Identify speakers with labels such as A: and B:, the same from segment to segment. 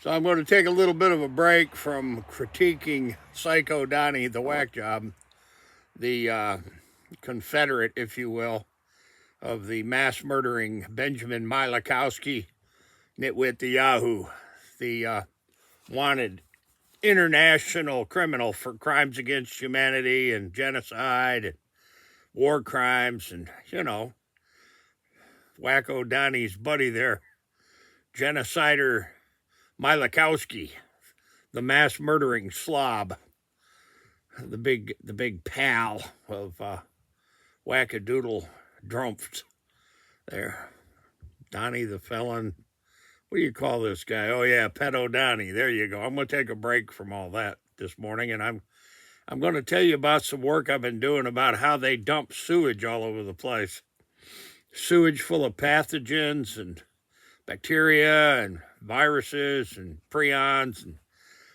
A: So I'm going to take a little bit of a break from critiquing Psycho Donnie, the whack job, the Confederate, if you will, of the mass murdering Benjamin Milakowski, nitwit the Yahoo, the wanted international criminal for crimes against humanity and genocide and war crimes, and, Wacko Donnie's buddy there, genocider Milakowski, the mass murdering slob, the big pal of wackadoodle drumpf there. Donnie the felon. What do you call this guy? Oh yeah, pedo Donnie. There you go. I'm going to take a break from all that this morning, and I'm going to tell you about some work I've been doing about how they dump sewage all over the place. Sewage full of pathogens and bacteria and viruses and prions and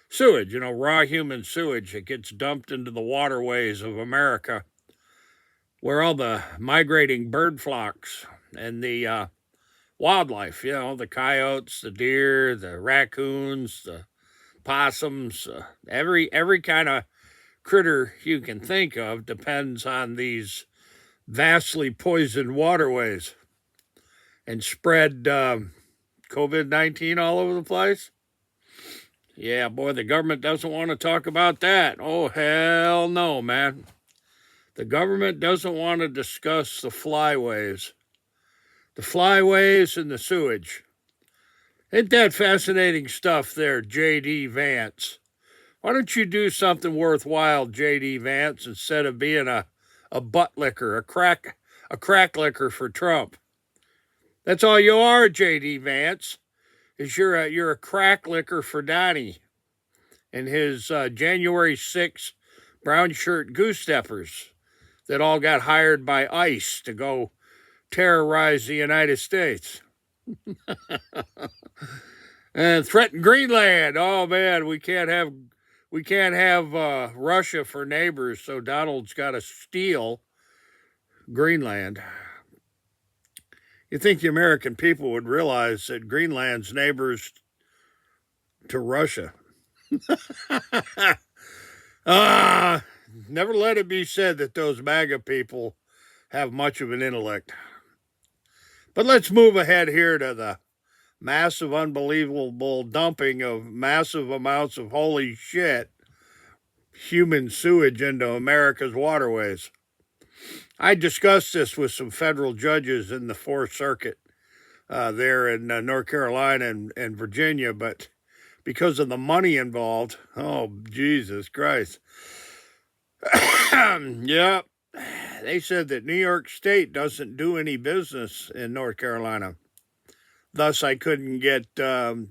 A: sewage, raw human sewage that gets dumped into the waterways of America, where all the migrating bird flocks and the wildlife, the coyotes, the deer, the raccoons, the possums, every kind of critter you can think of depends on these vastly poisoned waterways and spread COVID-19 all over the place. Yeah, boy, the government doesn't want to talk about that. Oh, hell no, man. The government doesn't want to discuss the flyways. The flyways and the sewage. Ain't that fascinating stuff there, J.D. Vance? Why don't you do something worthwhile, J.D. Vance, instead of being a butt licker, a crack licker for Trump? That's all you are, J.D. Vance, is you're a crack licker for Donnie and his January 6th brown shirt goose steppers that all got hired by ICE to go terrorize the United States. And threaten Greenland. Oh man, we can't have Russia for neighbors, so Donald's got to steal Greenland. You think the American people would realize that Greenland's neighbors to Russia? Never let it be said that those MAGA people have much of an intellect. But let's move ahead here to the massive, unbelievable dumping of massive amounts of holy shit human sewage into America's waterways. I discussed this with some federal judges in the Fourth Circuit there in North Carolina and Virginia, but because of the money involved, oh, Jesus Christ. Yeah, they said that New York State doesn't do any business in North Carolina. Thus, I couldn't get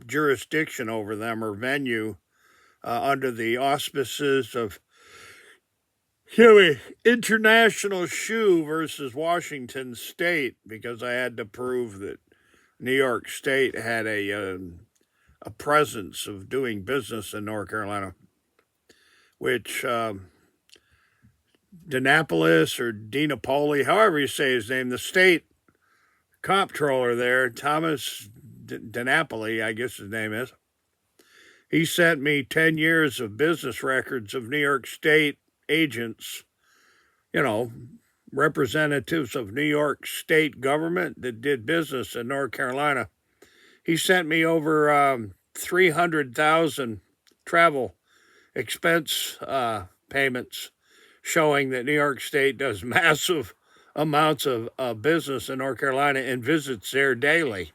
A: jurisdiction over them or venue under the auspices of international shoe versus Washington State, because I had to prove that New York State had a presence of doing business in North Carolina, which DeNapolis or DiNapoli, however you say his name, the state comptroller there, Thomas DiNapoli, I guess his name is, he sent me 10 years of business records of New York State agents, representatives of New York State government that did business in North Carolina. He sent me over 300,000 travel expense payments showing that New York State does massive amounts of business in North Carolina and visits there daily.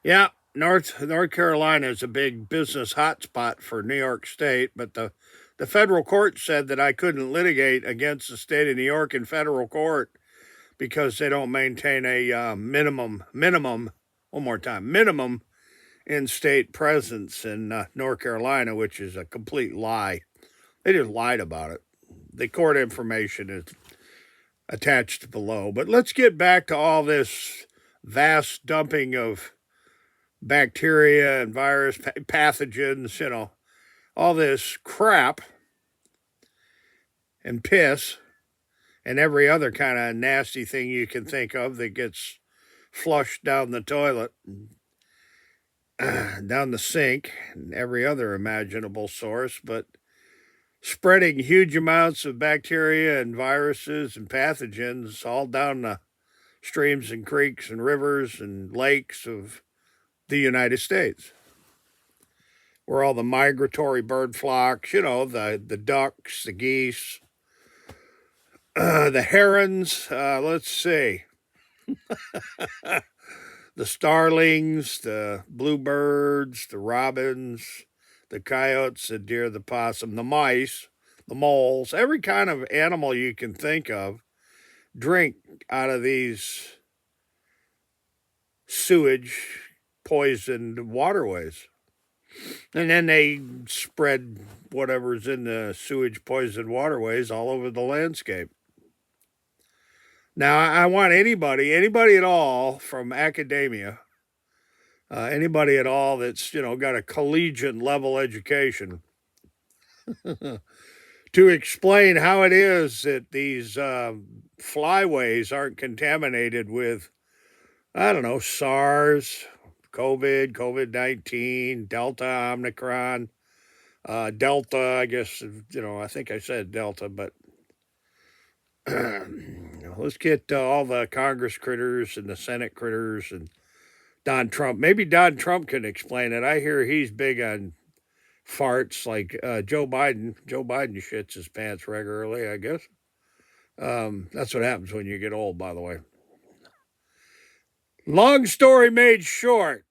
A: Yeah, North Carolina is a big business hotspot for New York State, but the federal court said that I couldn't litigate against the state of New York in federal court because they don't maintain a minimum in-state presence in North Carolina, which is a complete lie. They just lied about it. The court information is attached below. But let's get back to all this vast dumping of bacteria and virus pathogens, all this crap and piss and every other kind of nasty thing you can think of that gets flushed down the toilet. down the sink and every other imaginable source, but spreading huge amounts of bacteria and viruses and pathogens all down the streams and creeks and rivers and lakes of the United States, where all the migratory bird flocks, the ducks, the geese, the herons, let's see, the starlings, the bluebirds, the robins, the coyotes, the deer, the possum, the mice, the moles, every kind of animal you can think of drink out of these sewage poisoned waterways. And then they spread whatever's in the sewage poisoned waterways all over the landscape. Now, I want anybody at all from academia, anybody at all that's, got a collegiate level education to explain how it is that these flyways aren't contaminated with, I don't know, SARS, COVID-19, Delta, Omicron, Delta, I guess, I think I said Delta, but let's get all the Congress critters and the Senate critters and Don Trump. Maybe Don Trump can explain it. I hear he's big on farts like Joe Biden. Joe Biden shits his pants regularly, I guess. That's what happens when you get old, by the way. Long story made short,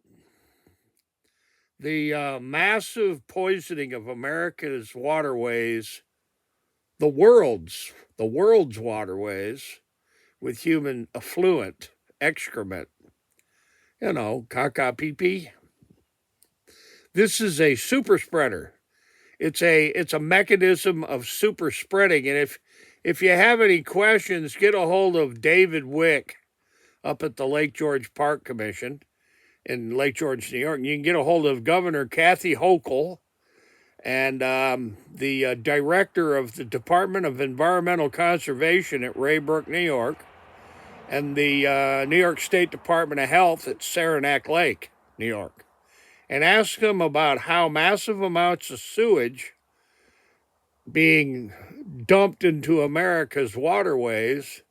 A: the massive poisoning of America's waterways, the world's waterways, with human effluent, excrement, caca pee pee. This is a super spreader. It's a mechanism of super spreading. And if you have any questions, get a hold of David Wick up at the Lake George Park Commission in Lake George, New York. You can get a hold of Governor Kathy Hochul and the director of the Department of Environmental Conservation at Raybrook, New York, and the New York State Department of Health at Saranac Lake, New York, and ask them about how massive amounts of sewage being dumped into America's waterways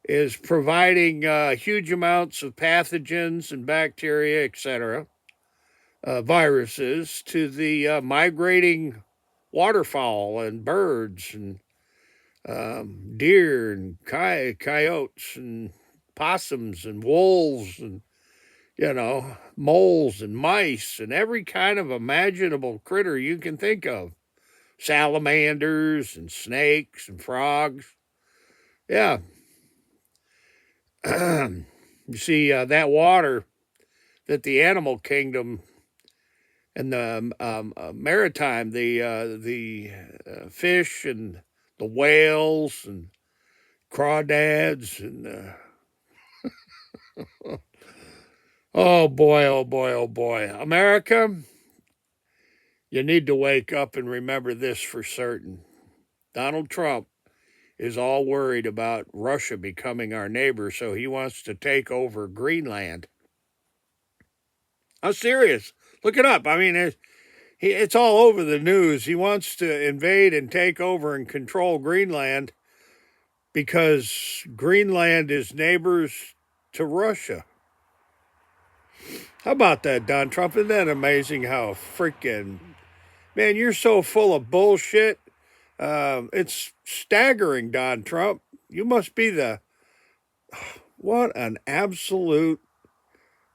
A: is providing huge amounts of pathogens and bacteria, etc., viruses to the migrating waterfowl and birds and deer and coyotes and possums and wolves and, moles and mice and every kind of imaginable critter you can think of. Salamanders and snakes and frogs. Yeah. You see, that water that the animal kingdom and the maritime, the fish and the whales and crawdads and oh boy, oh boy, oh boy. America, you need to wake up and remember this for certain. Donald Trump is all worried about Russia becoming our neighbor, so he wants to take over Greenland. I'm serious. Look it up. I mean, it's all over the news. He wants to invade and take over and control Greenland because Greenland is neighbors to Russia. How about that, Don Trump? Isn't that amazing how freaking... Man, you're so full of bullshit. It's staggering, Don Trump. You must be what an absolute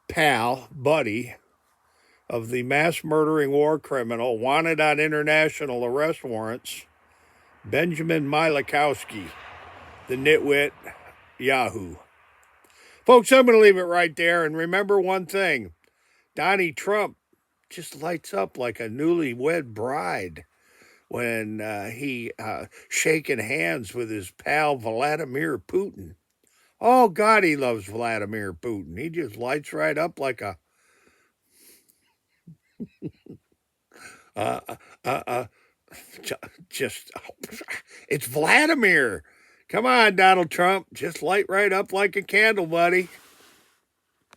A: buddy of the mass murdering war criminal wanted on international arrest warrants, Benjamin Milakowski, the nitwit Yahoo. Folks, I'm going to leave it right there. And remember one thing, Donnie Trump just lights up like a newlywed bride when he shaking hands with his pal Vladimir Putin. Oh, God, he loves Vladimir Putin. He just lights right up like a... it's Vladimir. Come on, Donald Trump. Just light right up like a candle, buddy.